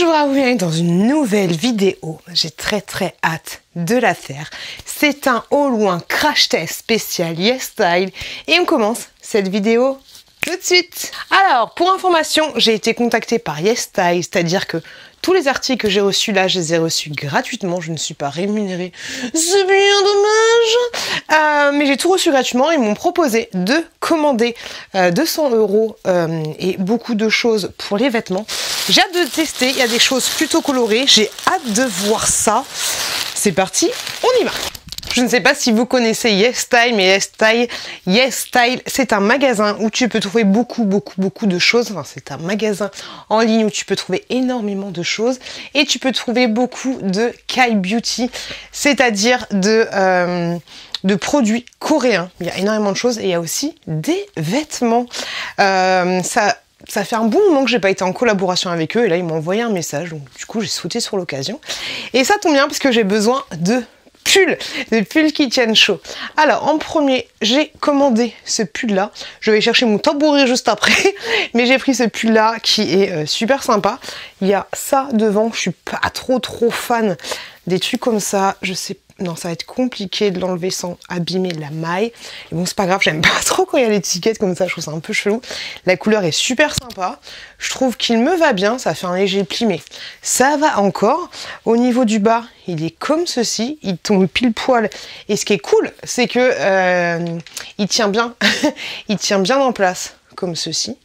Bonjour à vous, bienvenue dans une nouvelle vidéo. J'ai très hâte de la faire. C'est un haul ou un crash test spécial YesStyle et on commence cette vidéo tout de suite. Alors, pour information, j'ai été contactée par YesStyle, c'est-à-dire que tous les articles que j'ai reçus là, je les ai reçus gratuitement, je ne suis pas rémunérée, c'est bien dommage, mais j'ai tout reçu gratuitement. Ils m'ont proposé de commander 200 € et beaucoup de choses pour les vêtements. J'ai hâte de tester, il y a des choses plutôt colorées, j'ai hâte de voir ça. C'est parti, on y va. Je ne sais pas si vous connaissez YesStyle, mais YesStyle, c'est un magasin où tu peux trouver beaucoup de choses. Enfin, c'est un magasin en ligne où tu peux trouver énormément de choses et tu peux trouver beaucoup de Kai Beauty, c'est-à-dire de produits coréens. Il y a énormément de choses et il y a aussi des vêtements. Ça fait un bon moment que j'ai pas été en collaboration avec eux et là ils m'ont envoyé un message, donc du coup j'ai sauté sur l'occasion. Et ça tombe bien parce que j'ai besoin de pulls qui tiennent chaud. Alors en premier, j'ai commandé ce pull là. Je vais chercher mon tabouret juste après, mais j'ai pris ce pull là qui est super sympa. Il y a ça devant, je suis pas trop fan des trucs comme ça. Je sais pas. Non, ça va être compliqué de l'enlever sans abîmer la maille. Et bon, c'est pas grave, j'aime pas trop quand il y a l'étiquette comme ça, je trouve ça un peu chelou. La couleur est super sympa. Je trouve qu'il me va bien, ça fait un léger pli, mais ça va encore. Au niveau du bas, il est comme ceci, il tombe pile poil. Et ce qui est cool, c'est que il tient bien, il tient bien en place, comme ceci.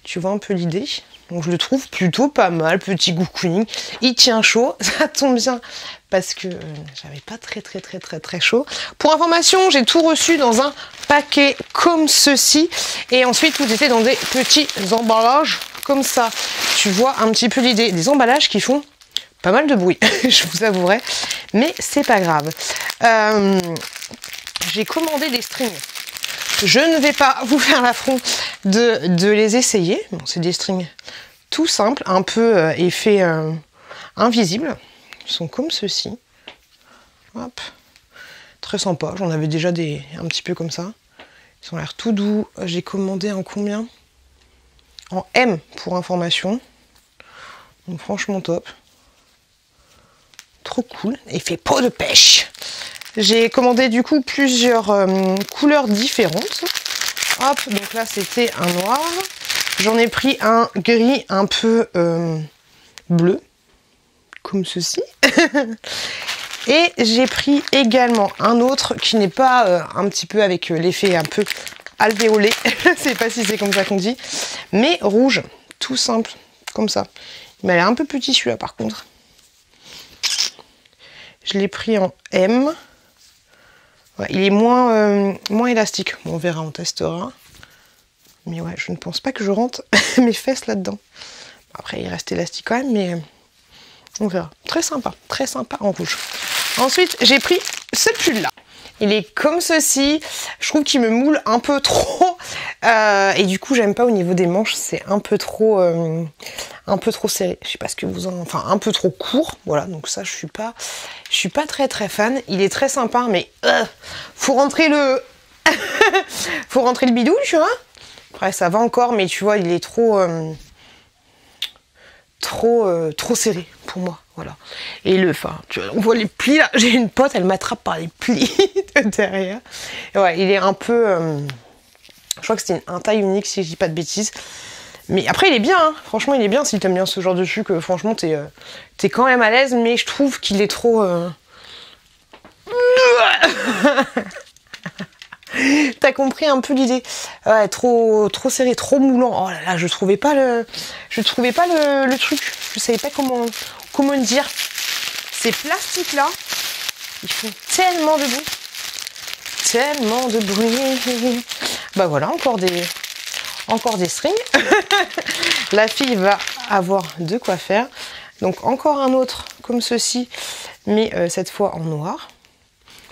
Tu vois un peu l'idée? Donc je le trouve plutôt pas mal, petit cocooning. Il tient chaud, ça tombe bien parce que j'avais pas très chaud. Pour information, j'ai tout reçu dans un paquet comme ceci. Et ensuite, tout était dans des petits emballages comme ça. Tu vois un petit peu l'idée. Des emballages qui font pas mal de bruit, je vous avouerai. Mais c'est pas grave. J'ai commandé des strings. Je ne vais pas vous faire l'affront de les essayer. Bon, c'est des strings tout simples, un peu effet invisible. Ils sont comme ceci. Hop. Très sympa. J'en avais déjà un petit peu comme ça. Ils ont l'air tout doux. J'ai commandé en combien? En M pour information. Donc franchement top. Trop cool. Effet peau de pêche. J'ai commandé du coup plusieurs couleurs différentes. Hop, donc là c'était un noir. J'en ai pris un gris un peu bleu, comme ceci. Et j'ai pris également un autre qui n'est pas un petit peu avec l'effet un peu alvéolé. Je sais pas si c'est comme ça qu'on dit. Mais rouge, tout simple, comme ça. Il m'a l'air un peu petit celui-là par contre. Je l'ai pris en M. Ouais, il est moins élastique. Bon, on verra, on testera. Mais ouais, je ne pense pas que je rentre mes fesses là-dedans. Après, il reste élastique quand même, mais on verra. Très sympa en rouge. Ensuite, j'ai pris ce pull-là. Il est comme ceci. Je trouve qu'il me moule un peu trop. Et du coup, j'aime pas au niveau des manches. C'est un peu trop serré. Je sais pas ce que vous en... Enfin, un peu trop court. Voilà, donc ça, je suis pas très fan. Il est très sympa, mais faut rentrer le... faut rentrer le bidou, tu vois. Après, ça va encore, mais tu vois, il est trop serré pour moi. Voilà. Et on voit les plis là. J'ai une pote, elle m'attrape par les plis de derrière. Et ouais, il est un peu... je crois que c'est un taille unique si je dis pas de bêtises. Mais après, il est bien. Hein. Franchement, il est bien si t'aimes bien ce genre de truc. Franchement, t'es quand même à l'aise, mais je trouve qu'il est trop... T'as compris un peu l'idée. Ouais, trop serré, trop moulant. Oh là là, je trouvais pas le truc. Je savais pas comment le dire. Ces plastiques là, ils font tellement de bruit. Tellement de bruit. Bah voilà, encore des strings. La fille va avoir de quoi faire. Donc encore un autre comme ceci, mais cette fois en noir.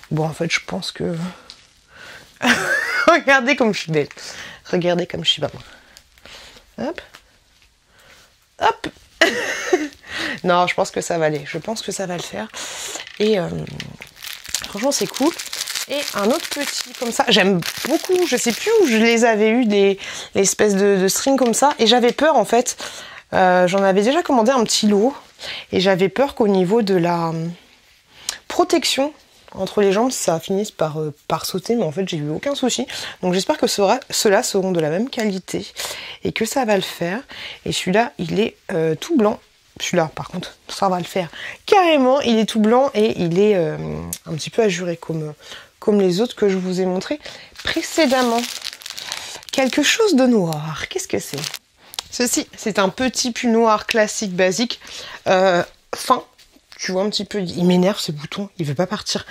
Bon, en fait, je pense que... Regardez comme je suis belle. Regardez comme je suis belle. Hop. Hop. Non, je pense que ça va aller. Je pense que ça va le faire. Et franchement, c'est cool. Et un autre petit comme ça. J'aime beaucoup. Je sais plus où je les avais eu, des espèces de strings comme ça. Et j'avais peur, en fait. J'en avais déjà commandé un petit lot. et j'avais peur qu'au niveau de la protection entre les jambes, ça finisse par sauter, mais en fait j'ai eu aucun souci. Donc j'espère que ceux-là seront de la même qualité et que ça va le faire. Et celui-là, il est tout blanc. Celui-là, par contre, ça va le faire carrément. Il est tout blanc et il est un petit peu azuré comme les autres que je vous ai montrés précédemment. Quelque chose de noir. Qu'est-ce que c'est? Ceci, c'est un petit pull noir classique, basique, fin. Tu vois un petit peu, il m'énerve ce bouton, il veut pas partir.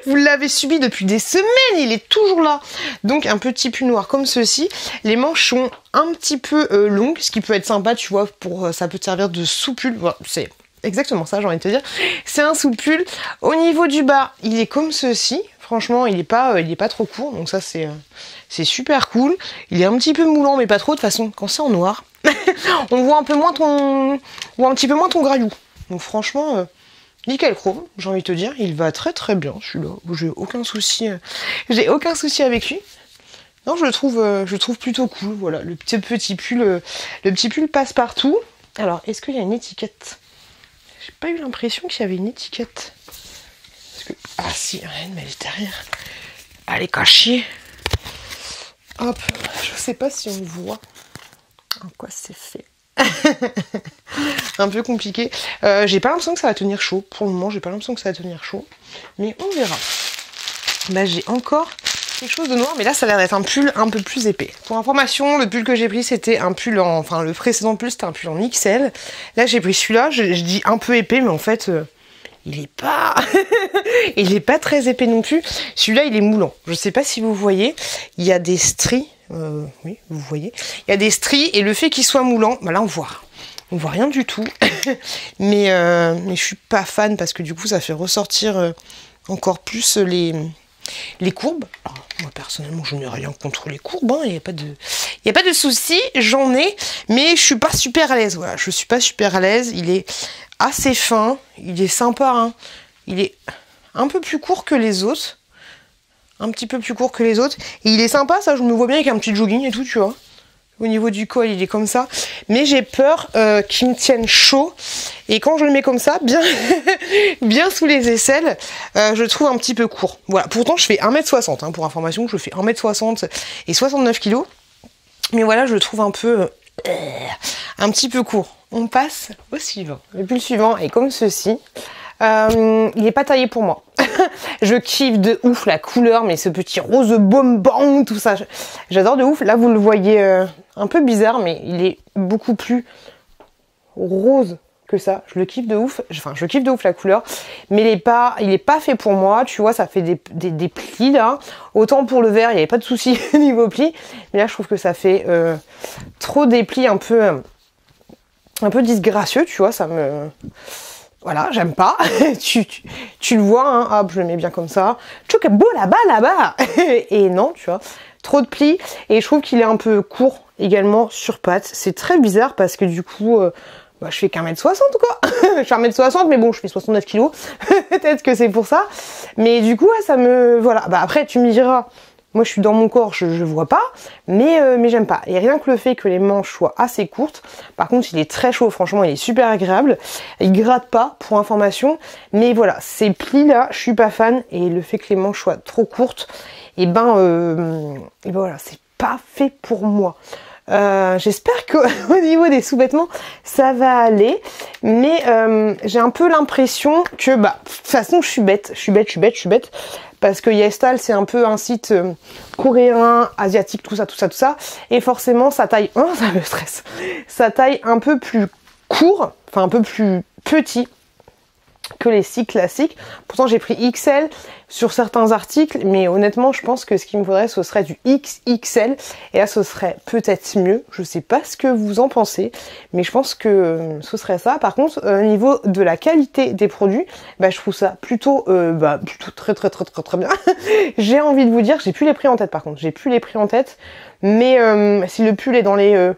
Vous l'avez subi depuis des semaines, il est toujours là. Donc un petit pull noir comme ceci. Les manches sont un petit peu longues, ce qui peut être sympa, tu vois, ça peut te servir de sous-pull. Voilà, c'est exactement ça, j'ai envie de te dire. C'est un sous-pull. Au niveau du bas, il est comme ceci. Franchement, il est pas trop court, donc ça c'est super cool. Il est un petit peu moulant, mais pas trop. De toute façon, quand c'est en noir, on voit un petit peu moins ton graillou. Donc franchement, nickel chrome, j'ai envie de te dire, il va très très bien celui-là. J'ai aucun souci avec lui. Non, je le trouve plutôt cool. Voilà, le petit pull passe partout. Alors, est-ce qu'il y a une étiquette? J'ai pas eu l'impression qu'il y avait une étiquette. Ah si, rien, mais elle est derrière. Elle est cachée. Hop, je sais pas si on voit en quoi c'est fait. Un peu compliqué. J'ai pas l'impression que ça va tenir chaud. Pour le moment, j'ai pas l'impression que ça va tenir chaud. Mais on verra. Là, j'ai encore quelque chose de noir. Mais là, ça a l'air d'être un pull un peu plus épais. Pour information, le pull que j'ai pris, c'était un pull en... Enfin, le précédent pull, c'était un pull en XL. Là, j'ai pris celui-là. Je dis un peu épais, mais en fait... il est pas... il est pas très épais non plus. Celui-là, il est moulant. Je sais pas si vous voyez. Il y a des stries. Oui, vous voyez. Il y a des stries et le fait qu'il soit moulant, bah là on voit rien du tout. mais je suis pas fan parce que du coup ça fait ressortir encore plus les courbes. Alors, moi personnellement je n'ai rien contre les courbes, hein, il n'y a pas de souci, j'en ai, mais je suis pas super à l'aise. Voilà, je suis pas super à l'aise. Il est assez fin, il est sympa, hein. Il est un peu plus court que les autres. Un petit peu plus court que les autres. Et il est sympa, ça, je me vois bien avec un petit jogging et tout, tu vois. Au niveau du col, il est comme ça. Mais j'ai peur qu'il me tienne chaud. Et quand je le mets comme ça, bien, bien sous les aisselles, je le trouve un petit peu court. Voilà, pourtant je fais 1m60, hein, pour information, je fais 1m60 et 69 kg. Mais voilà, je le trouve un petit peu court. On passe au suivant. Le pull suivant est comme ceci. Il n'est pas taillé pour moi. Je kiffe de ouf la couleur, mais ce petit rose bonbon, tout ça, j'adore de ouf. Là, vous le voyez un peu bizarre, mais il est beaucoup plus rose que ça. Je le kiffe de ouf. Enfin, je kiffe de ouf la couleur, mais il est pas fait pour moi. Tu vois, ça fait des plis là. Autant pour le vert, il n'y avait pas de souci niveau plis, mais là, je trouve que ça fait trop des plis un peu disgracieux. Tu vois, ça me... Voilà, j'aime pas. tu le vois, hein. Hop, je le mets bien comme ça. Tchouk, beau là-bas. Et non, tu vois, trop de plis. Et je trouve qu'il est un peu court également sur pattes. C'est très bizarre parce que du coup, je fais qu'1m60 quoi. Je fais 1m60, mais bon, je fais 69 kg. Peut-être que c'est pour ça. Mais du coup, ouais, ça me... Voilà. Bah après, tu me diras... Moi, je suis dans mon corps, je vois pas, mais j'aime pas. Et rien que le fait que les manches soient assez courtes, par contre, il est très chaud, franchement, il est super agréable. Il gratte pas, pour information, mais voilà, ces plis-là, je suis pas fan, et le fait que les manches soient trop courtes, et ben voilà, c'est pas fait pour moi. J'espère qu'au niveau des sous-vêtements, ça va aller, mais j'ai un peu l'impression que, de toute façon, je suis bête. Parce que YesStyle, c'est un peu un site coréen, asiatique, tout ça. Et forcément, ça taille... Oh, ça me stresse. Ça taille un peu plus court, enfin un peu plus petit que les sites classiques. Pourtant, j'ai pris XL sur certains articles, mais honnêtement, je pense que ce qu'il me faudrait, ce serait du XXL. Et là, ce serait peut-être mieux. Je sais pas ce que vous en pensez, mais je pense que ce serait ça. Par contre, au niveau de la qualité des produits, je trouve ça plutôt très bien. J'ai envie de vous dire, j'ai plus les prix en tête par contre. Mais si le pull est dans les...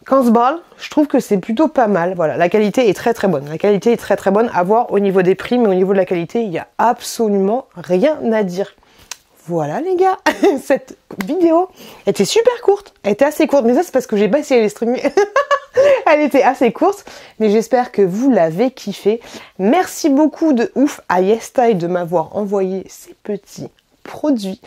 15 balles, je trouve que c'est plutôt pas mal. Voilà, la qualité est très bonne. À voir au niveau des prix, mais au niveau de la qualité, il n'y a absolument rien à dire. Voilà les gars, cette vidéo était super courte. Elle était assez courte, mais ça c'est parce que j'ai pas essayé les streamer. Elle était assez courte, mais j'espère que vous l'avez kiffé. Merci beaucoup de ouf à YesStyle de m'avoir envoyé ces petits produits.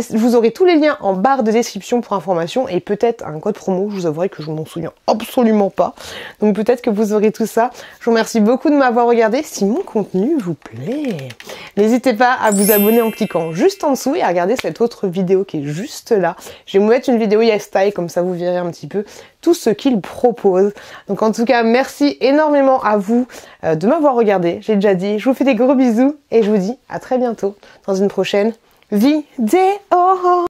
Vous aurez tous les liens en barre de description pour information et peut-être un code promo. Je vous avouerai que je m'en souviens absolument pas. Donc peut-être que vous aurez tout ça. Je vous remercie beaucoup de m'avoir regardé. Si mon contenu vous plaît, n'hésitez pas à vous abonner en cliquant juste en dessous et à regarder cette autre vidéo qui est juste là. Je vais vous mettre une vidéo YesStyle, comme ça vous verrez un petit peu tout ce qu'il propose. Donc en tout cas, merci énormément à vous de m'avoir regardé. J'ai déjà dit, je vous fais des gros bisous et je vous dis à très bientôt dans une prochaine vidéo.